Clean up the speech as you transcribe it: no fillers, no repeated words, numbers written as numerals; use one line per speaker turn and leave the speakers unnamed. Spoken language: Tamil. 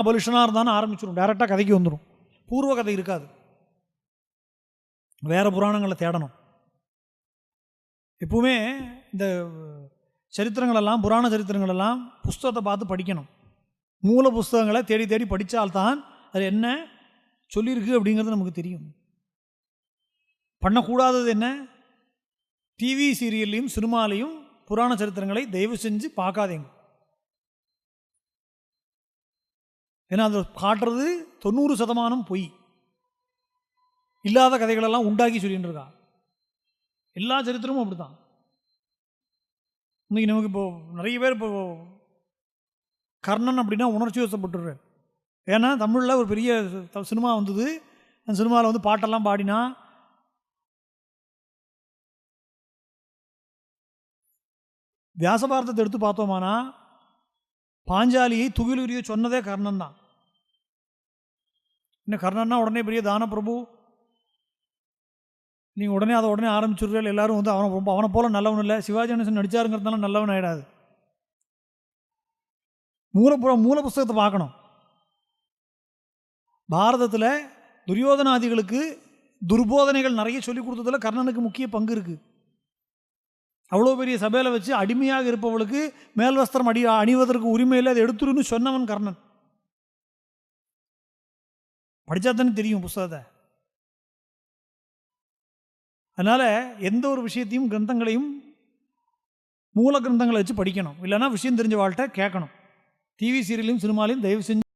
அபலிஷனாக இருந்தாலும் ஆரம்பிச்சிடும், டைரெக்டாக கதைக்கு வந்துடும். பூர்வ கதை இருக்காது, வேறு புராணங்களை தேடணும். எப்பவுமே இந்த சரித்திரங்களெல்லாம், புராண சரித்திரங்களெல்லாம் புஸ்தகத்தை பார்த்து படிக்கணும். மூல புஸ்தகங்களை தேடி தேடி படித்தால்தான் அது என்ன சொல்லியிருக்கு அப்படிங்கிறது நமக்கு தெரியும். பண்ணக்கூடாதது என்ன? டிவி சீரியல்லையும் சினிமாலையும் புராண சரித்திரங்களை தயவு செஞ்சு பார்க்காதீங்க. ஏன்னா அதை காட்டுறது 90% பொய், இல்லாத கதைகளெல்லாம் உண்டாக்கி சொல்லிட்டு இருக்கா. எல்லா சரித்திரமும் அப்படி தான். இன்றைக்கி நமக்கு இப்போது நிறைய பேர் இப்போ கர்ணன் அப்படின்னா உணர்ச்சி வசப்பட்டுடுறார். ஏன்னா தமிழில் ஒரு பெரிய சினிமா வந்தது, அந்த சினிமாவில் வந்து பாட்டெல்லாம் பாடினா வியாசபாரதத்தை எடுத்து பார்த்தோமானா பாஞ்சாலியை துகிலுரிய சொன்னதே கர்ணன் தான். இன்னும் கர்ணன்னா உடனே பெரிய தான பிரபு, நீங்கள் உடனே அதை உடனே ஆரம்பிச்சுடுறீர்கள். எல்லாரும் வந்து அவனை போல நல்லவன் இல்லை, சிவாஜி கணேசன் நடிச்சாருங்கிறதுனால நல்லவன் ஆகிடாது. மூல புஸ்தகத்தை பார்க்கணும். பாரதத்தில் துரியோதனாதிகளுக்கு துர்போதனைகள் நிறைய சொல்லிக் கொடுத்ததில் கர்ணனுக்கு முக்கிய பங்கு இருக்குது. அவ்வளோ பெரிய சபையில் வச்சு அடிமையாக இருப்பவளுக்கு மேல் வஸ்திரம் அணிவதற்கு உரிமையில் அதை எடுத்துருன்னு சொன்னவன் கர்ணன். படித்தா தானே தெரியும் புஸ்தகத்தை. அதனால் எந்த ஒரு விஷயத்தையும் கிரந்தங்களையும் மூல கிரந்தங்களை வச்சு படிக்கணும். இல்லைன்னா விஷயம் தெரிஞ்ச வாழ்கிட்ட கேட்கணும். டிவி சீரியலையும் சினிமாலையும் தயவு செஞ்சு